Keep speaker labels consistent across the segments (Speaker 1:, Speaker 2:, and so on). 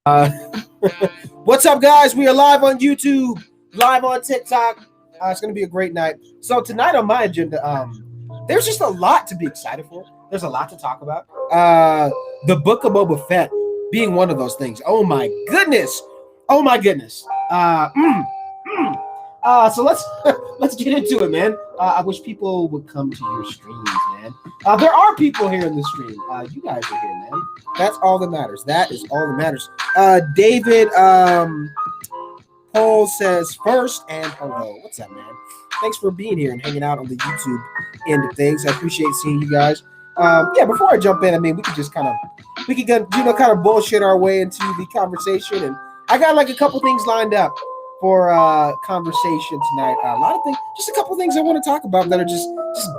Speaker 1: Uh, what's up, guys? We are live on YouTube, live on TikTok. It's going to be a great night. So tonight on my agenda, there's just a lot to be excited for. There's a lot to talk about. The book of Boba Fett being one of those things. Oh my goodness! Oh my goodness! So let's let's get into it, man. I wish people would come to your streams, man. There are people here in the stream. You guys are here, man. That's all that matters. That is all that matters. David Paul says first and hello. What's up, man? Thanks for being here and hanging out on the YouTube end of things. I appreciate seeing you guys. Yeah, before I jump in, I mean, we could kind of bullshit our way into the conversation, and I got like a couple things lined up for conversation tonight. A lot of things, just a couple things I want to talk about that are just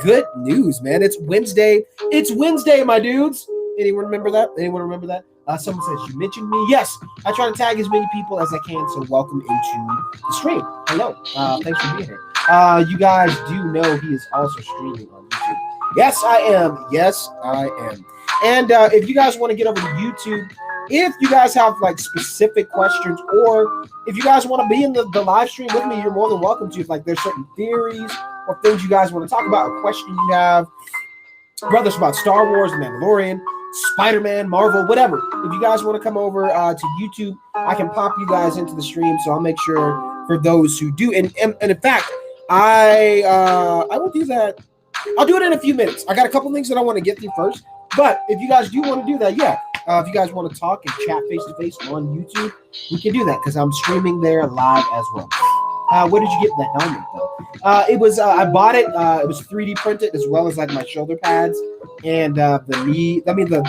Speaker 1: good news, man. It's Wednesday. It's Wednesday, my dudes. Anyone remember that? Anyone remember that? Someone says, you mentioned me. Yes, I try to tag as many people as I can, so welcome into the stream. Hello. Thanks for being here. You guys do know he is also streaming on YouTube. Yes, I am. Yes, I am. And if you guys want to get over to YouTube, if you guys have like specific questions, or if you guys want to be in the live stream with me, you're more than welcome to. If like there's certain theories or things you guys want to talk about, a question you have, whether it's about Star Wars, The Mandalorian, Spider-Man, Marvel, whatever. If you guys want to come over to YouTube, I can pop you guys into the stream. So I'll make sure for those who do. And in fact, I will do that. I'll do it in a few minutes. I got a couple things that I want to get through first. But if you guys do want to do that, yeah. If you guys want to talk and chat face-to-face on YouTube, we can do that because I'm streaming there live as well. Where did you get the helmet, though? It was I bought it. It was 3D printed as well as like my shoulder pads and the knee. I mean the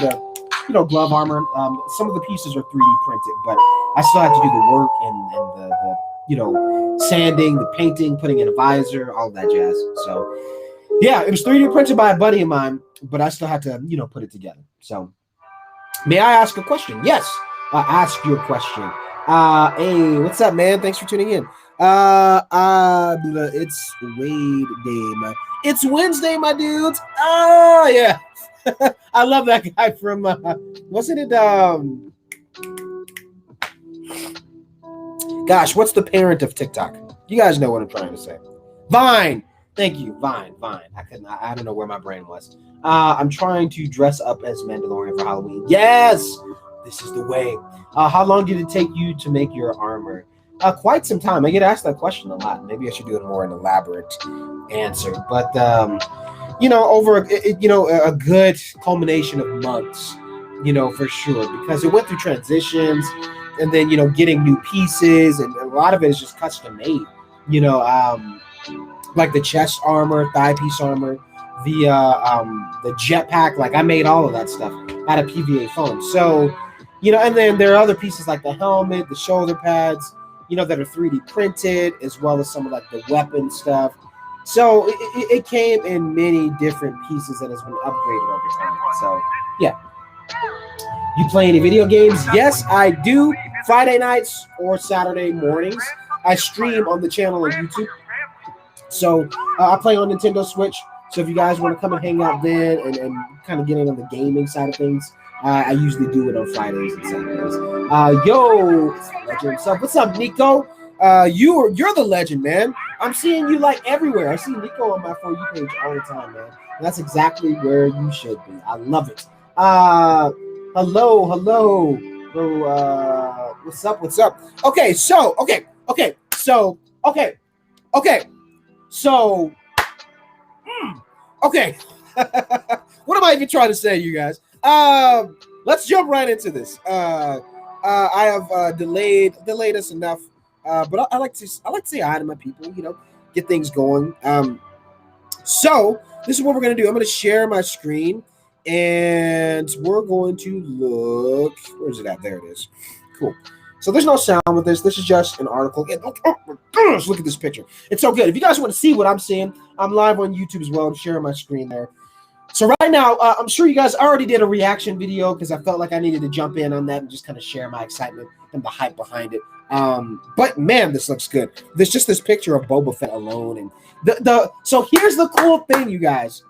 Speaker 1: glove armor. Some of the pieces are 3D printed, but I still have to do the work and the sanding, the painting, putting in a visor, all that jazz. So yeah, it was 3D printed by a buddy of mine, but I still had to put it together. So. May I ask a question? Yes, ask your question. Hey, what's up, man? Thanks for tuning in. It's Wade Day, It's Wednesday, my dudes. Oh, yeah. I love that guy from, wasn't it, gosh, what's the parent of TikTok? You guys know what I'm trying to say. Vine. Thank you, Vine. I don't know where my brain was. I'm trying to dress up as Mandalorian for Halloween. Yes, this is the way. How long did it take you to make your armor? Quite some time. I get asked that question a lot. Maybe I should do a more elaborate answer. But over a good culmination of months, for sure, because it went through transitions, and then getting new pieces, and a lot of it is just custom made. Like the chest armor, thigh piece armor, the jetpack. Like I made all of that stuff out of PVA foam. So, and then there are other pieces like the helmet, the shoulder pads, that are 3D printed, as well as some of like the weapon stuff. So it came in many different pieces that has been upgraded over time. So yeah. You play any video games? Yes, I do. Friday nights or Saturday mornings, I stream on the channel on YouTube. So I play on Nintendo Switch. So if you guys want to come and hang out then and kind of get in on the gaming side of things, I usually do it on Fridays and Saturdays. Yo, it's the legend himself. What's up, Nico? You're the legend, man. I'm seeing you like everywhere. I see Nico on my For You page all the time, man. And that's exactly where you should be. I love it. Hello. What's up? Okay. What am I even trying to say, you guys? Let's jump right into this. I have delayed us enough, but I like to say hi to my people. Get things going. So this is what we're gonna do. I'm gonna share my screen, and we're going to look. Where's it at? There it is. Cool. So there's no sound with this. This is just an article. Look at this picture. It's so good. If you guys want to see what I'm seeing, I'm live on YouTube as well. I'm sharing my screen there. So right now, I'm sure you guys already did a reaction video because I felt like I needed to jump in on that and just kind of share my excitement and the hype behind it. But man, this looks good. There's just this picture of Boba Fett alone, and so here's the cool thing, you guys.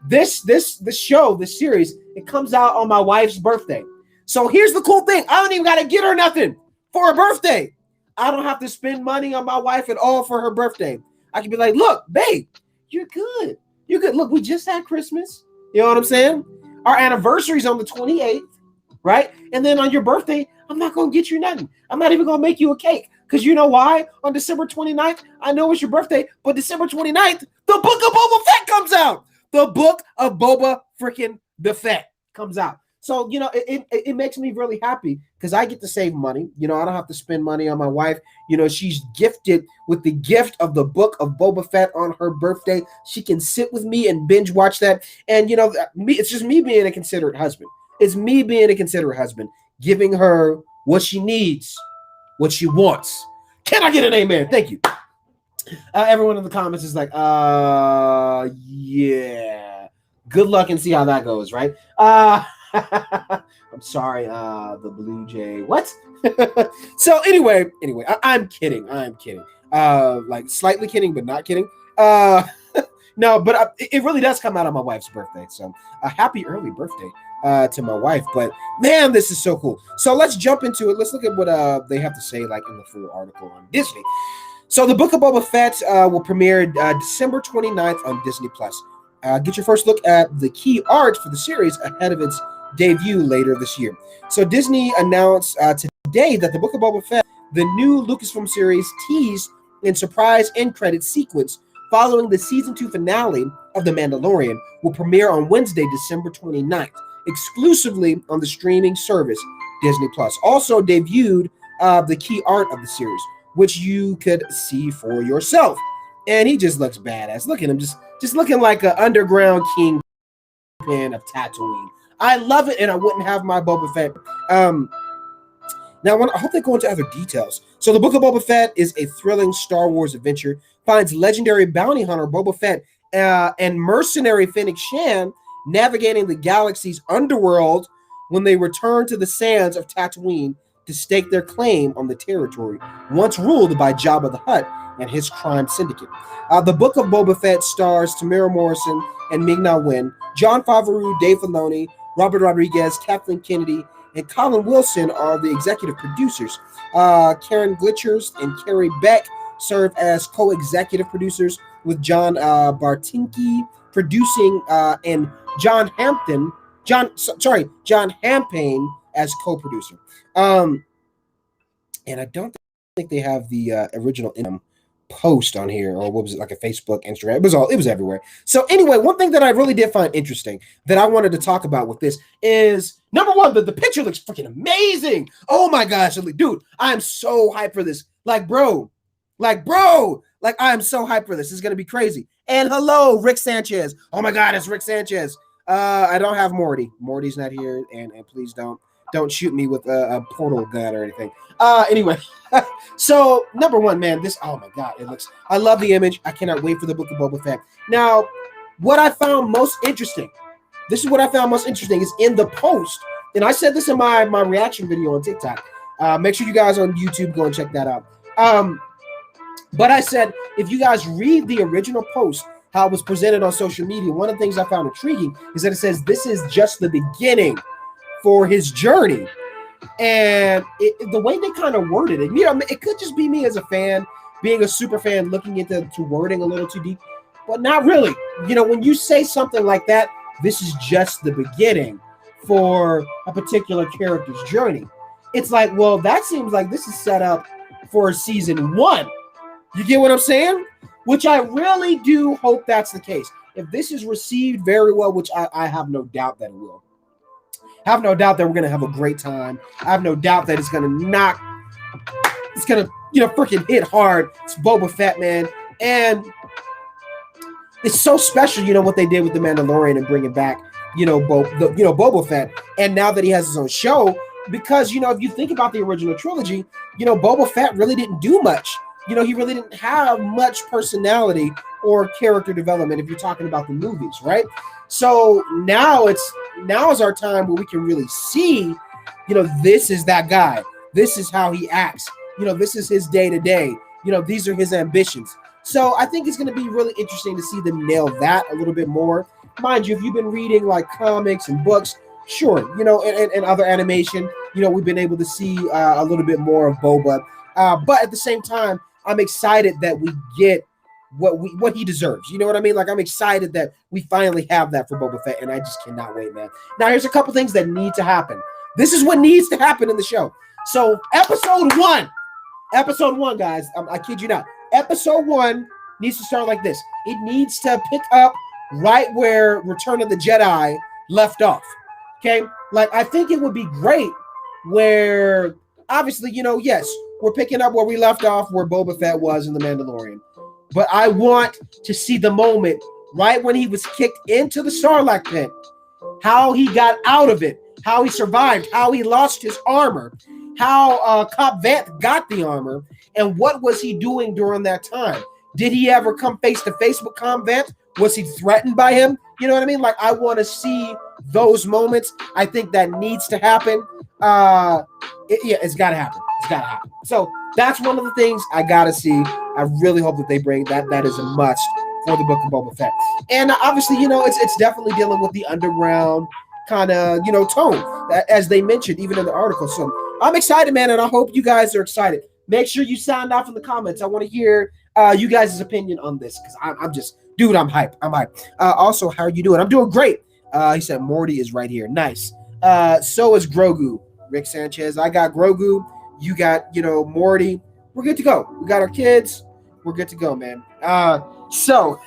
Speaker 1: This show, this series, it comes out on my wife's birthday. So here's the cool thing. I don't even got to get her nothing for her birthday. I don't have to spend money on my wife at all for her birthday. I can be like, look, babe, you're good. You're good. Look, we just had Christmas. You know what I'm saying? Our anniversary's on the 28th, right? And then on your birthday, I'm not going to get you nothing. I'm not even going to make you a cake. Because you know why? On December 29th, I know it's your birthday, but December 29th, the book of Boba Fett comes out. The book of Boba freaking the Fett comes out. So, you know, it makes me really happy because I get to save money. You know, I don't have to spend money on my wife. You know, she's gifted with the gift of the book of Boba Fett on her birthday. She can sit with me and binge watch that. And, you know, it's just me being a considerate husband. It's me being a considerate husband, giving her what she needs, what she wants. Can I get an amen? Thank you. Everyone in the comments is like, yeah. Good luck and see how that goes, right? I'm sorry, the Blue Jay. What? So anyway, I'm kidding. Like slightly kidding, but not kidding. No, but it really does come out on my wife's birthday. So a happy early birthday to my wife. But man, this is so cool. So let's jump into it. Let's look at what they have to say, like in the full article on Disney. So the Book of Boba Fett will premiere December 29th on Disney Plus. Get your first look at the key art for the series ahead of its debut later this year. So Disney announced today that the Book of Boba Fett, the new Lucasfilm series, teased in surprise end credit sequence following the season 2 finale of The Mandalorian, will premiere on Wednesday, December 29th, exclusively on the streaming service Disney Plus. Also debuted the key art of the series, which you could see for yourself. And he just looks badass. Look at him, just looking like an underground kingpin of Tatooine. I love it, and I wouldn't have my Boba Fett. Now, I hope they go into other details. So the Book of Boba Fett is a thrilling Star Wars adventure, finds legendary bounty hunter Boba Fett and mercenary Fennec Shan navigating the galaxy's underworld when they return to the sands of Tatooine to stake their claim on the territory once ruled by Jabba the Hutt and his crime syndicate. The Book of Boba Fett stars Tamara Morrison and Ming-Na Wen, Jon Favreau, Dave Filoni, Robert Rodriguez, Kathleen Kennedy, and Colin Wilson are the executive producers. Karen Glitchers and Carrie Beck serve as co-executive producers, with John Bartinki producing and John Hampane as co-producer. And I don't think they have the original post on here, or what was it, like a Facebook, Instagram? It was everywhere. So anyway, one thing that I really did find interesting that I wanted to talk about with this is, number one, the picture looks freaking amazing. Oh my gosh, dude, I'm so hyped for this. Like, bro, I am so hyped for this. It's gonna be crazy. And hello, Rick Sanchez. Oh my God, it's Rick Sanchez. I don't have Morty. Morty's not here, and please don't shoot me with a portal gun or anything. Anyway, so number one, man, oh my God, I love the image. I cannot wait for the Book of Boba Fett. Now, what I found most interesting, is in the post, and I said this in my reaction video on TikTok. Make sure you guys on YouTube go and check that out. But I said, if you guys read the original post, how it was presented on social media, one of the things I found intriguing is that it says this is just the beginning for his journey. And the way they kind of worded it, you know, it could just be me as a fan, being a super fan, looking into wording a little too deep, but not really. You know, when you say something like that, this is just the beginning for a particular character's journey. It's like, well, that seems like this is set up for season 1. You get what I'm saying? Which I really do hope that's the case. If this is received very well, which I have no doubt that it will. I have no doubt that we're going to have a great time. I have no doubt that it's going to freaking hit hard. It's Boba Fett, man. And it's so special, you know, what they did with The Mandalorian and bringing back, Boba Fett. And now that he has his own show, because, you know, if you think about the original trilogy, you know, Boba Fett really didn't do much. You know, he really didn't have much personality or character development if you're talking about the movies, right? So now is our time where we can really see, you know, this is that guy. This is how he acts. You know, this is his day-to-day. You know, these are his ambitions. So I think it's going to be really interesting to see them nail that a little bit more. Mind you, if you've been reading like comics and books, Sure, in other animation, we've been able to see a little bit more of Boba, but at the same time, I'm excited that we get what he deserves. You know what I mean? Like, I'm excited that we finally have that for Boba Fett, and I just cannot wait, man. Now, here's a couple things that need to happen. This is what needs to happen in the show. So, episode one, guys. I kid you not. Episode 1 needs to start like this. It needs to pick up right where Return of the Jedi left off. Okay, like, I think it would be great where, obviously, yes, we're picking up where we left off, where Boba Fett was in The Mandalorian. But I want to see the moment right when he was kicked into the Sarlacc pit, how he got out of it, how he survived, how he lost his armor, how Cobb Vanth got the armor, and what was he doing during that time? Did he ever come face to face with Cobb Vanth? Was he threatened by him? You know what I mean? Like, I want to see those moments. I think that needs to happen. It's got to happen. It's got to happen. So that's one of the things I got to see. I really hope that they bring that. That is a must for the Book of Boba Fett. And obviously, it's definitely dealing with the underground kind of, tone, as they mentioned, even in the article. So I'm excited, man, and I hope you guys are excited. Make sure you sound off in the comments. I want to hear you guys' opinion on this, because I'm just, dude, I'm hyped. Also, how are you doing? I'm doing great. He said Morty is right here. Nice. So is Grogu. Rick Sanchez. I got Grogu. You got, Morty. We're good to go. We got our kids. We're good to go, man. So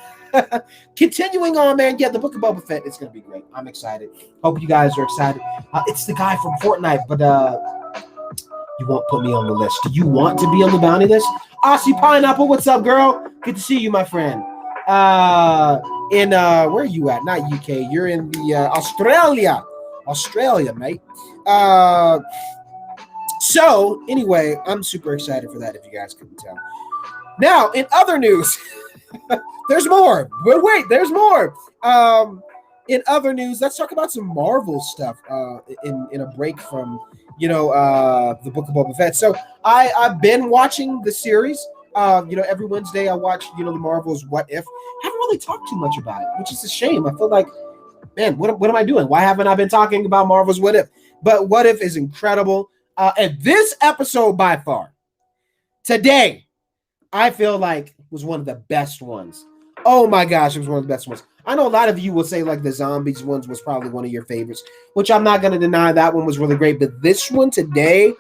Speaker 1: continuing on, man. Yeah, the Book of Boba Fett. It's gonna be great. I'm excited. Hope you guys are excited. It's the guy from Fortnite, but you won't put me on the list. Do you want to be on the bounty list? Aussie Pineapple, what's up, girl? Good to see you, my friend. Where are you at? Not UK. You're in the Australia, mate. So anyway, I'm super excited for that, if you guys couldn't tell. Now, in other news, there's more. But wait, there's more. In other news, let's talk about some Marvel stuff in a break from, the Book of Boba Fett. So I've been watching the series. Every Wednesday I watch, the Marvel's What If. Haven't really talked too much about it, which is a shame. I feel like, man, what am I doing? Why haven't I been talking about Marvel's What If? But What If is incredible. And this episode, by far, today, I feel like was one of the best ones. Oh my gosh, it was one of the best ones. I know a lot of you will say like the zombies ones was probably one of your favorites, which I'm not going to deny. That one was really great. But this one today,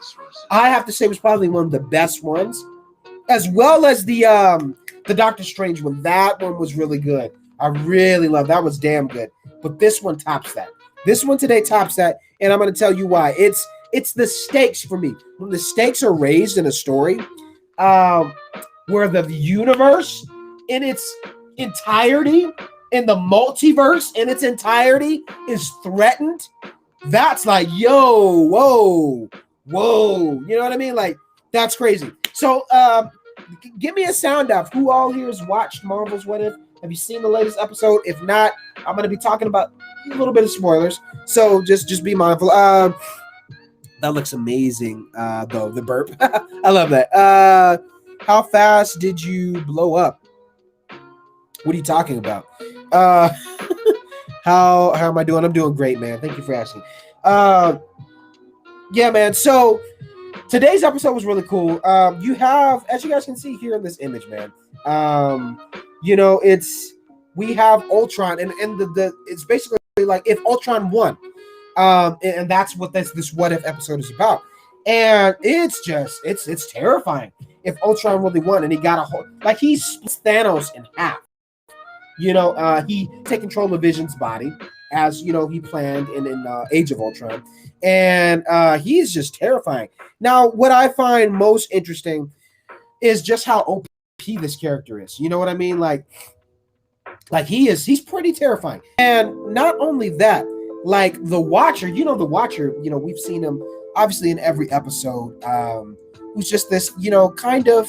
Speaker 1: I have to say, was probably one of the best ones, as well as the Doctor Strange one. That one was really good. I really love that. Was damn good. But this one tops that. This one today tops that, and I'm going to tell you why. It's the stakes for me. When the stakes are raised in a story, where the universe in its entirety, in the multiverse in its entirety, is threatened, that's like, yo, whoa. You know what I mean? Like, that's crazy. So, give me a sound off. Who all here has watched Marvel's What If? Have you seen the latest episode? If not, I'm going to be talking about a little bit of spoilers. So just be mindful. That looks amazing, though, the burp. I love that. How fast did you blow up? What are you talking about? How am I doing? I'm doing great, man. Thank you for asking. Yeah, man. So today's episode was really cool. You have, as you guys can see here in this image, man, we have Ultron, and it's basically like if Ultron won. And that's what this What If episode is about. And it's terrifying if Ultron really won and he got he splits Thanos in half. He take control of Vision's body, as he planned in Age of Ultron, and he's just terrifying. Now, what I find most interesting is just how OP this character is. You know what I mean? Like he's pretty terrifying. And not only that, like the Watcher, the Watcher, we've seen him obviously in every episode, who's just this, kind of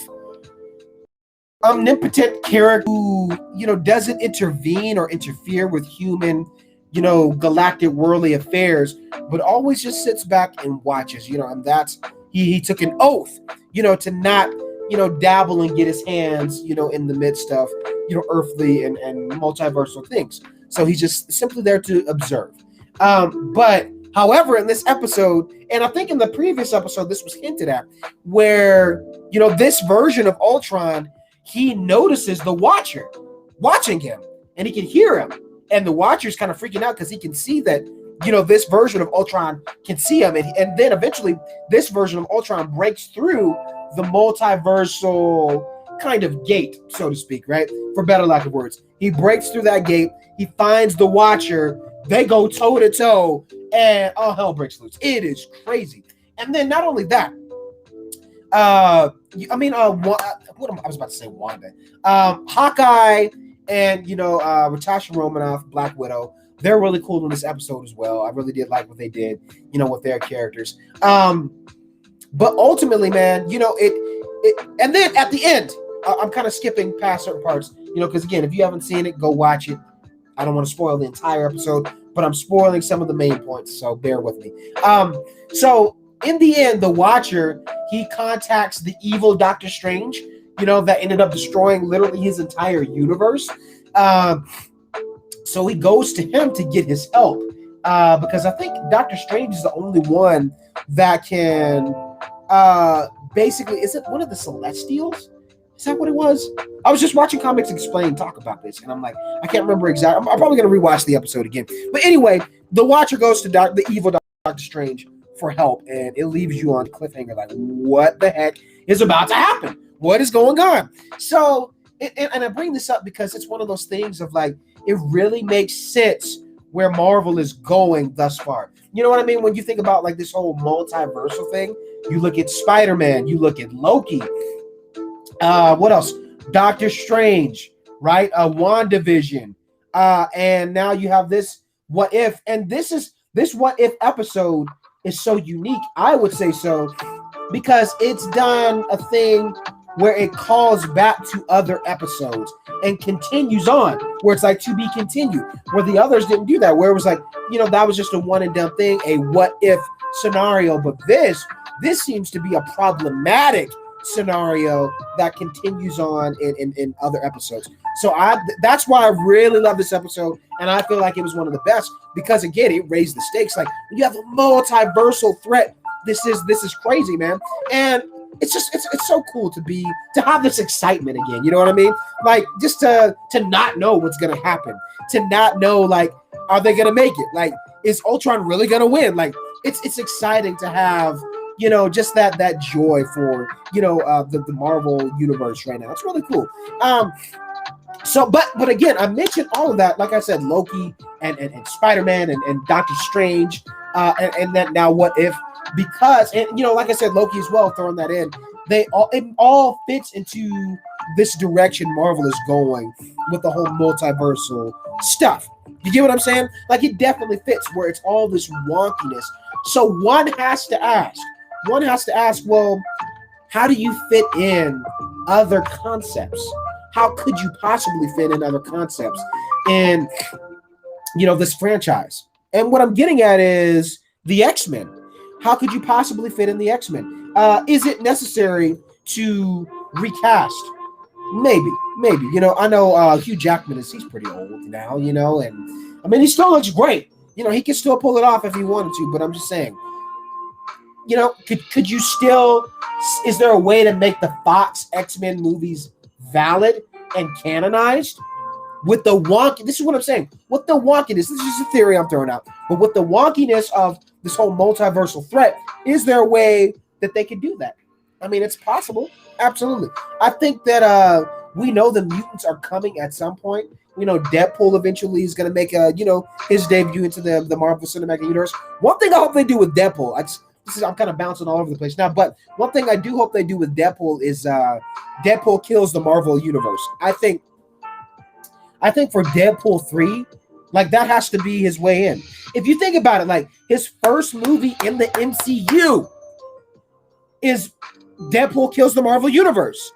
Speaker 1: omnipotent character who, doesn't intervene or interfere with human, galactic worldly affairs, but always just sits back and watches, and that's, he took an oath, to not, dabble and get his hands, in the midst of, earthly and multiversal things. So he's just simply there to observe. But However, in this episode, and I think in the previous episode, this was hinted at, where, this version of Ultron, he notices the Watcher watching him, and he can hear him. And the Watcher's kind of freaking out because he can see that, this version of Ultron can see him. And then eventually, this version of Ultron breaks through the multiversal kind of gate, so to speak, right? For better lack of words. He breaks through that gate. He finds the Watcher. They go toe to toe, and all hell breaks loose. It is crazy. And then not only that, I was about to say Wanda, Hawkeye, and Natasha Romanoff, Black Widow. They're really cool in this episode as well. I really did like what they did, with their characters. But ultimately, man, it and then at the end, I'm kind of skipping past certain parts, because again, if you haven't seen it, go watch it. I don't want to spoil the entire episode, but I'm spoiling some of the main points, so bear with me. So in the end, the Watcher, he contacts the evil Doctor Strange, that ended up destroying literally his entire universe. So he goes to him to get his help, because I think Doctor Strange is the only one that can basically, is it one of the Celestials? Is that what it was? I was just watching Comics Explained talk about this, and I'm like, I can't remember exactly. I'm probably going to rewatch the episode again. But anyway, the Watcher goes to the evil Doctor Strange for help, and it leaves you on cliffhanger, like, what the heck is about to happen? What is going on? So, and I bring this up because it's one of those things of like, it really makes sense where Marvel is going thus far. You know what I mean? When you think about like this whole multiversal thing, you look at Spider-Man, you look at Loki, what else? Doctor Strange, right? WandaVision, and now you have this What If, and this What If episode is so unique. I would say so because it's done a thing where it calls back to other episodes and continues on, where it's like to be continued, where the others didn't do that, where it was like, that was just a one and done thing, a what if scenario. But this seems to be a problematic scenario that continues on in other episodes. So that's why I really love this episode, and I feel like it was one of the best because again, it raised the stakes. Like, you have a multiversal threat. This is crazy, man. And it's so cool to have this excitement again. You know what I mean? Like, just to not know what's gonna happen, to not know, like, are they gonna make it? Like, is Ultron really gonna win? Like, it's exciting to have, just that joy for, the Marvel universe right now. It's really cool. So, but again, I mentioned all of that. Like I said, Loki and Spider-Man and Doctor Strange, and then now What If, because, and like I said, Loki as well, throwing that in, it all fits into this direction Marvel is going with the whole multiversal stuff. You get what I'm saying? Like, it definitely fits where it's all this wonkiness. So one has to ask, well, how do you fit in other concepts? How could you possibly fit in other concepts in, this franchise? And what I'm getting at is the X-Men. How could you possibly fit in the X-Men? Is it necessary to recast? Maybe. I know Hugh Jackman he's pretty old now, and I mean, he still looks great. He can still pull it off if he wanted to, but I'm just saying, could you still, is there a way to make the Fox X-Men movies valid and canonized with the wonky? This is what I'm saying. With the wonkiness, this is just a theory I'm throwing out, but with the wonkiness of this whole multiversal threat, is there a way that they could do that? I mean, it's possible. Absolutely. I think that we know the mutants are coming at some point. Deadpool eventually is going to make his debut into the Marvel Cinematic Universe. One thing I hope they do with Deadpool, I'm kind of bouncing all over the place now, but one thing I do hope they do with Deadpool is Deadpool kills the Marvel Universe. I think for Deadpool 3, like, that has to be his way in. If you think about it, like, his first movie in the MCU is Deadpool kills the Marvel Universe.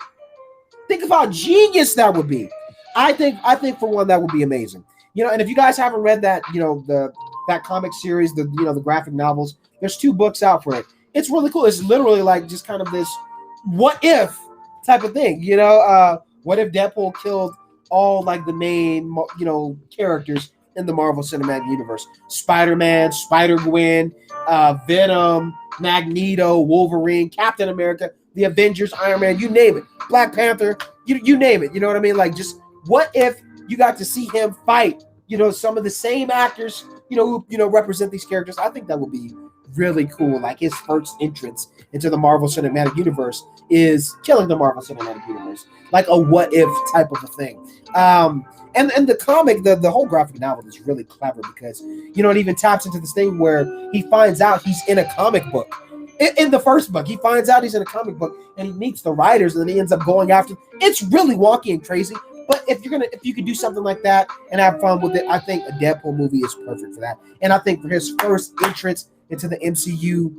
Speaker 1: Think of how genius that would be. I think for one, that would be amazing. And if you guys haven't read that, that comic series, the graphic novels, there's 2 books out for it. It's really cool. It's literally like just kind of this what if type of thing. What if Deadpool killed all like the main, characters in the Marvel Cinematic Universe. Spider-Man, Spider-Gwen, Venom, Magneto, Wolverine, Captain America, the Avengers, Iron Man, you name it. Black Panther, you name it. You know what I mean? Like, just what if you got to see him fight, some of the same actors, who, represent these characters? I think that would be really cool. Like, his first entrance into the Marvel Cinematic Universe is killing the Marvel Cinematic Universe. Like a what if type of a thing. And the comic, the whole graphic novel is really clever because, it even taps into this thing where he finds out he's in a comic book. In the first book, he finds out he's in a comic book and he meets the writers and then he ends up going after. It's really wonky and crazy. But if you could do something like that and have fun with it, I think a Deadpool movie is perfect for that. And I think for his first entrance into the MCU,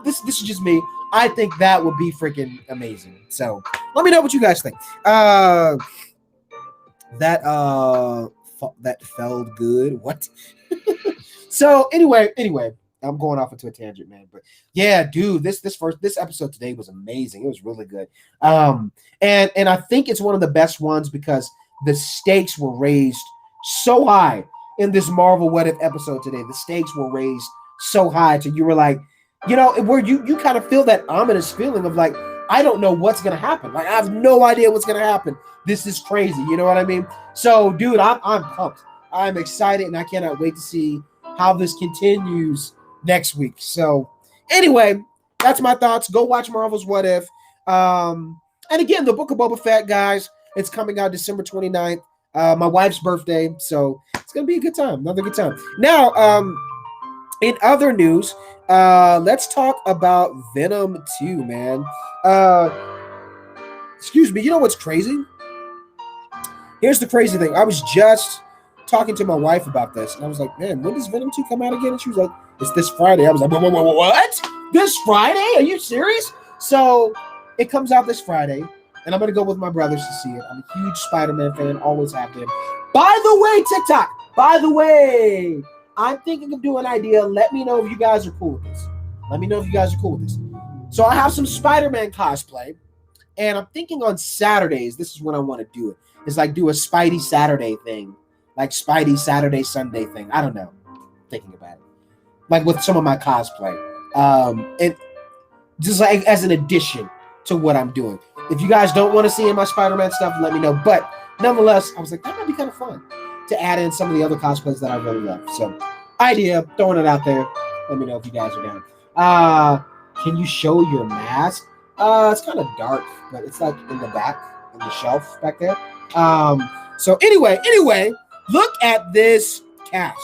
Speaker 1: this is just me. I think that would be freaking amazing. So let me know what you guys think. That felt good. What? So anyway, I'm going off into a tangent, man. But yeah, dude, this episode today was amazing. It was really good. And I think it's one of the best ones because the stakes were raised so high in this Marvel What If episode today. The stakes were raised so high to you were like, where you kind of feel that ominous feeling of like, I don't know what's gonna happen. Like, I have no idea what's gonna happen. This is crazy. You know what I mean? So, dude, I'm pumped. I'm excited, and I cannot wait to see how this continues next week. So, anyway, that's my thoughts. Go watch Marvel's What If. And again, the Book of Boba Fett, guys, it's coming out December 29th. My wife's birthday, so it's gonna be a good time. Another good time. Now, in other news, let's talk about Venom 2, man. Excuse me. You know what's crazy? Here's the crazy thing. I was just talking to my wife about this, and I was like, man, when does Venom 2 come out again? And she was like, it's this Friday. I was like, what? This Friday? Are you serious? So it comes out this Friday, and I'm going to go with my brothers to see it. I'm a huge Spider-Man fan, always have been. By the way, TikTok, I'm thinking of doing an idea. Let me know if you guys are cool with this. So I have some Spider-Man cosplay, and I'm thinking on Saturdays, this is when I want to do it. It's like do a Spidey Saturday thing, like Spidey Saturday Sunday thing. I don't know. Thinking about it, like with some of my cosplay, and just like as an addition to what I'm doing. If you guys don't want to see in my Spider-Man stuff, let me know. But nonetheless, I was like, that might be kind of fun to add in some of the other cosplays that I really love. So, idea, throwing it out there. Let me know if you guys are down. Can you show your mask? It's kind of dark, but it's like in the back, in the shelf back there. So anyway, look at this cast.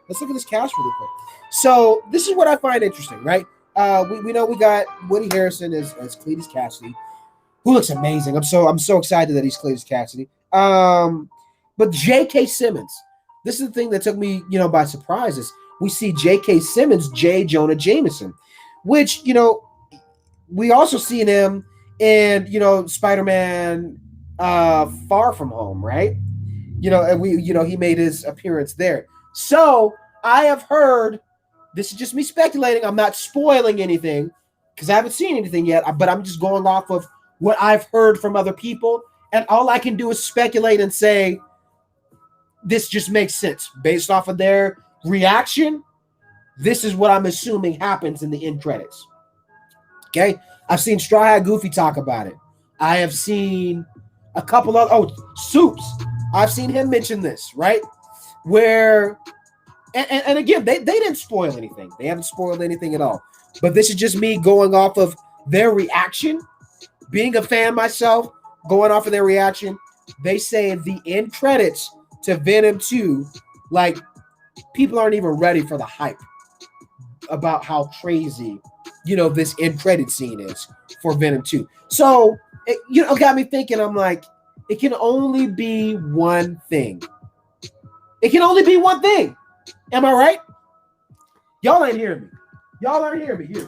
Speaker 1: Let's look at this cast really quick. So this is what I find interesting, right? We know we got Woody Harrelson as Cletus Cassidy, who looks amazing. I'm so excited that he's Cletus Cassidy. But J.K. Simmons, this is the thing that took me, by surprise. Is we see J.K. Simmons, J. Jonah Jameson, which we also seen him in Spider-Man Far From Home, right? And he made his appearance there. So I have heard, this is just me speculating, I'm not spoiling anything because I haven't seen anything yet, but I'm just going off of what I've heard from other people, and all I can do is speculate and say this just makes sense based off of their reaction. This is what I'm assuming happens in the end credits. Okay, I've seen Straw Hat Goofy talk about it. I have seen a couple of Soups. I've seen him mention this, right? Where and again, they didn't spoil anything. They haven't spoiled anything at all. But this is just me going off of their reaction. Being a fan myself, going off of their reaction, they say the end credits to Venom 2, like, people aren't even ready for the hype about how crazy, this end credit scene is for Venom 2. So, it got me thinking, I'm like, it can only be one thing. It can only be one thing. Am I right? Y'all ain't hearing me. Y'all aren't hearing me.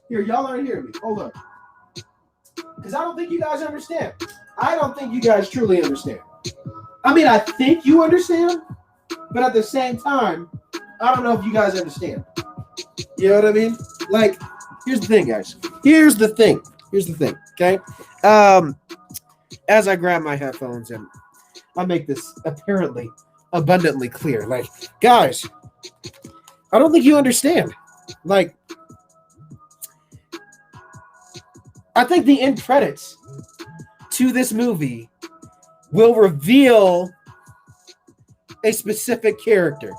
Speaker 1: Here, y'all aren't hearing me. Hold on. Because I don't think you guys understand. I don't think you guys truly understand. I mean, I think you understand, but at the same time, I don't know if you guys understand. You know what I mean? Like, here's the thing, guys. Here's the thing, okay? As I grab my headphones and I make this apparently abundantly clear. Like, guys, I don't think you understand. Like, I think the end credits to this movie will reveal a specific character.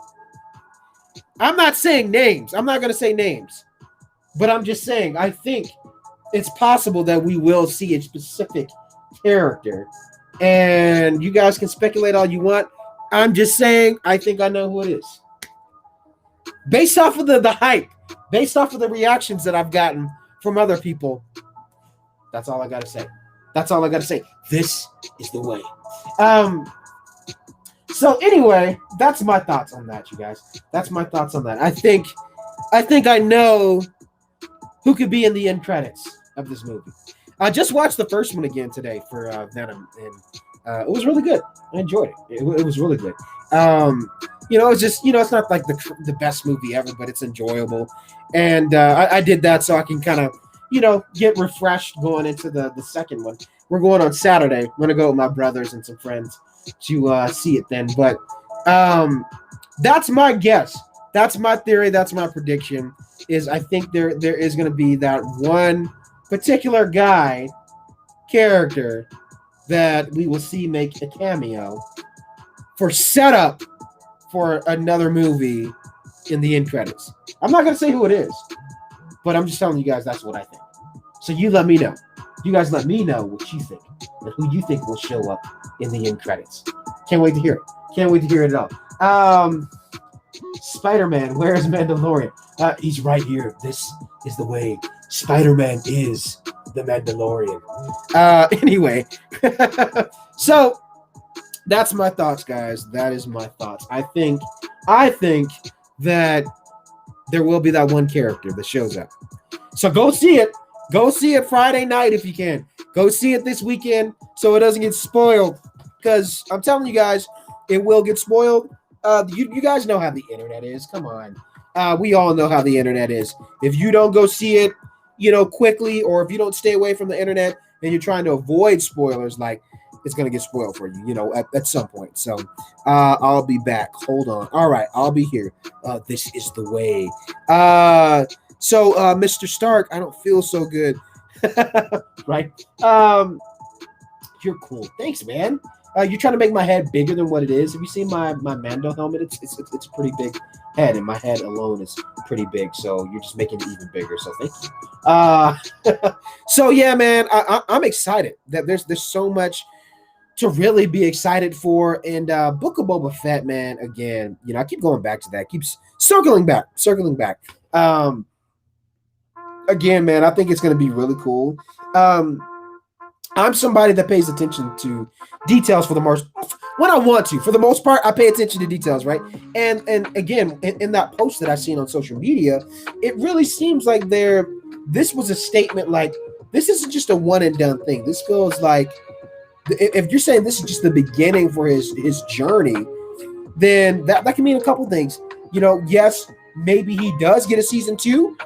Speaker 1: I'm not saying names. I'm not going to say names. But I'm just saying, I think it's possible that we will see a specific character. And you guys can speculate all you want. I'm just saying, I think I know who it is. Based off of the hype, based off of the reactions that I've gotten from other people, that's all I got to say. That's all I got to say. This is the way. So anyway, that's my thoughts on that, you guys. That's my thoughts on that. I think I know who could be in the end credits of this movie. I just watched the first one again today for Venom, and it was really good. I enjoyed it. It was really good. It's just, it's not like the best movie ever, but it's enjoyable. And I did that so I can kind of, get refreshed going into the second one. We're going on Saturday. I'm going to go with my brothers and some friends to see it then. But that's my guess. That's my theory. That's my prediction. Is I think there is going to be that one particular character that we will see make a cameo for setup for another movie in the end credits. I'm not going to say who it is, but I'm just telling you guys that's what I think. So you let me know. You guys let me know what you think and who you think will show up in the end credits. Can't wait to hear it. Can't wait to hear it at all. Spider-Man, where is Mandalorian? He's right here. This is the way. Spider-Man is the Mandalorian. Anyway, so that's my thoughts, guys. That is my thoughts. I think that there will be that one character that shows up. So go see it. Go see it Friday night if you can. Go see it this weekend so it doesn't get spoiled. Because I'm telling you guys, it will get spoiled. You guys know how the internet is. Come on. We all know how the internet is. If you don't go see it, quickly, or if you don't stay away from the internet and you're trying to avoid spoilers, like, it's going to get spoiled for you, at some point. So I'll be back. Hold on. All right. I'll be here. This is the way. So Mr. Stark, I don't feel so good. Right? You're cool. Thanks, man. You're trying to make my head bigger than what it is. Have you seen my Mando helmet? It's a pretty big head, and my head alone is pretty big. So you're just making it even bigger. So thank you. So yeah, man, I'm excited that there's so much to really be excited for. And Book of Boba Fett, man, again, I keep going back to that. Keeps circling back. Again, man, I think it's going to be really cool. I'm somebody that pays attention to details for the most when I want to. For the most part, I pay attention to details, right? And again, in that post that I've seen on social media, it really seems like this was a statement like, this isn't just a one and done thing. This feels like, if you're saying this is just the beginning for his journey, then that can mean a couple things. Yes, maybe he does get a season 2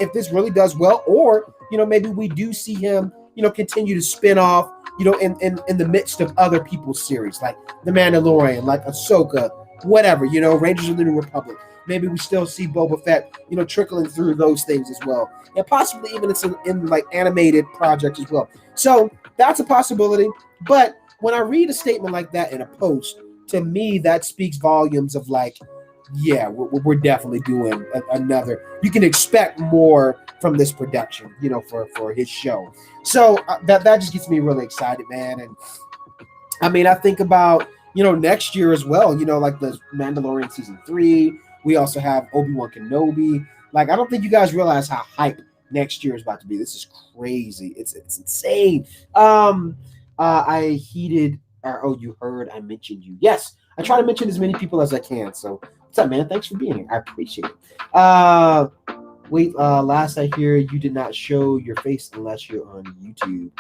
Speaker 1: if this really does well, or maybe we do see him continue to spin off, in the midst of other people's series, like The Mandalorian, like Ahsoka, whatever, Rangers of the New Republic. Maybe we still see Boba Fett, trickling through those things as well. And possibly even it's in like animated projects as well. So that's a possibility. But when I read a statement like that in a post, to me, that speaks volumes of like, yeah, we're definitely doing another. You can expect more from this production, for his show. So that just gets me really excited, man. And I mean, I think about, next year as well, like the Mandalorian season 3. We also have Obi-Wan Kenobi. Like, I don't think you guys realize how hype next year is about to be. This is crazy. It's insane. I heeded, you heard I mentioned you. Yes, I try to mention as many people as I can. So what's up, man? Thanks for being here. I appreciate it. Wait, last I hear, you did not show your face unless you're on YouTube.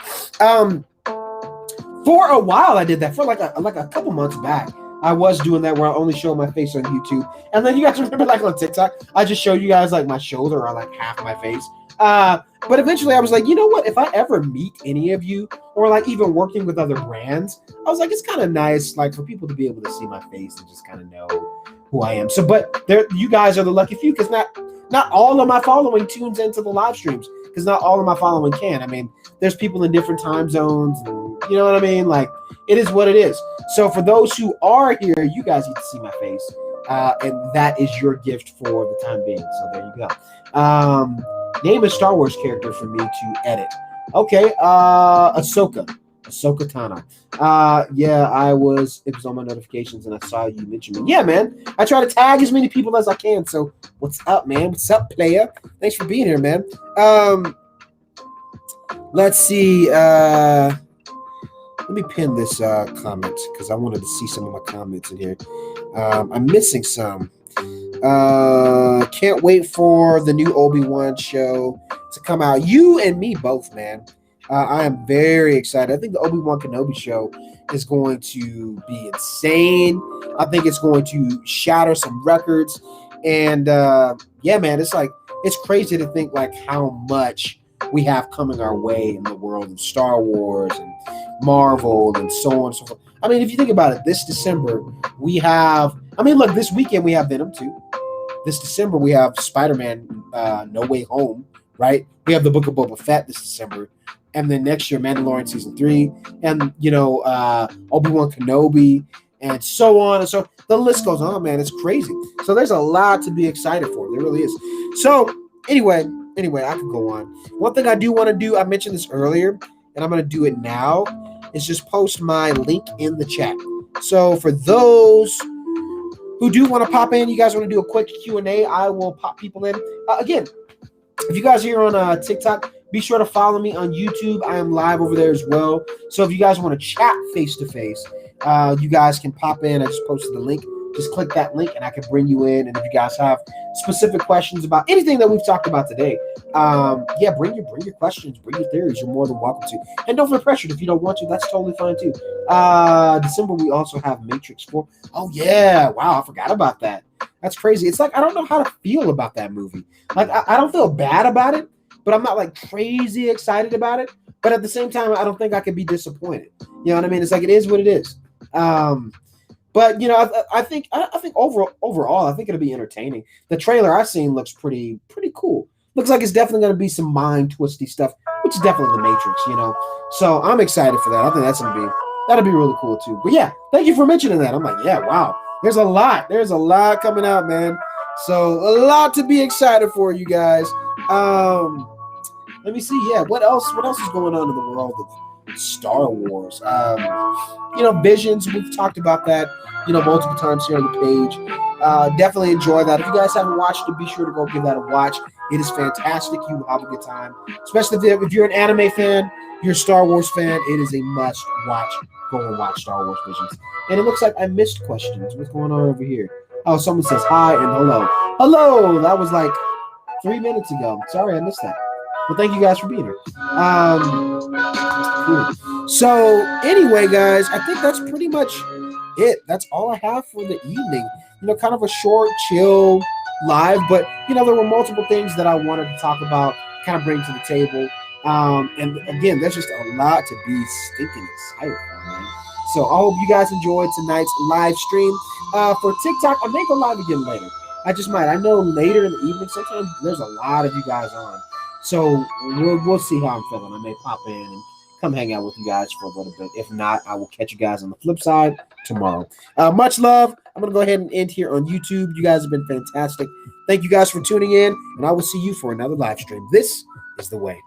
Speaker 1: For a while, I did that. For like a couple months back, I was doing that where I only show my face on YouTube. And then you guys remember, like on TikTok, I just show you guys like my shoulder or like half my face. But eventually, I was like, you know what? If I ever meet any of you or like even working with other brands, I was like, it's kind of nice, like for people to be able to see my face and just kind of know who I am. So, but there, you guys are the lucky few because not all of my following tunes into the live streams because not all of my following can. I mean, there's people in different time zones, and you know what I mean? Like, it is what it is. So for those who are here, you guys get to see my face, and that is your gift for the time being. So there you go. Name a Star Wars character for me to edit. Okay, Ahsoka Tano. Yeah, it was on my notifications and I saw you mention me. Yeah, man. I try to tag as many people as I can. So what's up, man? What's up, player? Thanks for being here, man. Let's see. Let me pin this comment because I wanted to see some of my comments in here. I'm missing some. Can't wait for the new Obi-Wan show to come out. You and me both, man. I am very excited. I think the Obi-Wan Kenobi show is going to be insane. I think it's going to shatter some records. And yeah, man, it's crazy to think like how much we have coming our way in the world of Star Wars and Marvel and so on and so forth. I mean, if you think about it, this December we have, look, this weekend we have Venom 2. This December we have Spider-Man No Way Home, right? We have the Book of Boba Fett this December. And then next year, Mandalorian Season 3, and, Obi-Wan Kenobi, and so on. And so the list goes on, man. It's crazy. So there's a lot to be excited for. There really is. So anyway, I could go on. One thing I do want to do, I mentioned this earlier, and I'm going to do it now, is just post my link in the chat. So for those who do want to pop in, you guys want to do a quick Q&A, I will pop people in. Again, if you guys are here on TikTok, be sure to follow me on YouTube. I am live over there as well. So if you guys want to chat face-to-face, you guys can pop in. I just posted the link. Just click that link and I can bring you in. And if you guys have specific questions about anything that we've talked about today, yeah, bring your questions, bring your theories. You're more than welcome to. And don't feel pressured. If you don't want to, that's totally fine too. December, we also have Matrix 4. Oh, yeah. Wow, I forgot about that. That's crazy. It's like I don't know how to feel about that movie. Like, I don't feel bad about it, but I'm not like crazy excited about it. But at the same time, I don't think I could be disappointed. You know what I mean? It's like it is what it is. But I think overall, I think it'll be entertaining. The trailer I've seen looks pretty cool. Looks like it's definitely going to be some mind twisty stuff, which is definitely the Matrix. So I'm excited for that. I think that'll be really cool too. But yeah, thank you for mentioning that. I'm like, yeah, wow. There's a lot coming out, man. So a lot to be excited for, you guys. Let me see. Yeah, what else is going on in the world of Star Wars? Visions. We've talked about that, multiple times here on the page. Definitely enjoy that. If you guys haven't watched it, be sure to go give that a watch. It is fantastic. You will have a good time, especially if you're an anime fan, you're a Star Wars fan. It is a must watch. Go and watch Star Wars Visions. And it looks like I missed questions. What's going on over here? Oh, someone says hi and hello. Hello. That was like 3 minutes ago. Sorry, I missed that. But thank you guys for being here. Cool. So anyway, guys, I think that's pretty much it. That's all I have for the evening. Kind of a short, chill live, but there were multiple things that I wanted to talk about, kind of bring to the table. And again, there's just a lot to be stinking excited for, man. So I hope you guys enjoyed tonight's live stream. For TikTok, I may go live again later. I just might. I know later in the evening, sometimes there's a lot of you guys on. So we'll see how I'm feeling. I may pop in and come hang out with you guys for a little bit. If not, I will catch you guys on the flip side tomorrow. Much love. I'm going to go ahead and end here on YouTube. You guys have been fantastic. Thank you guys for tuning in, and I will see you for another live stream. This is the way.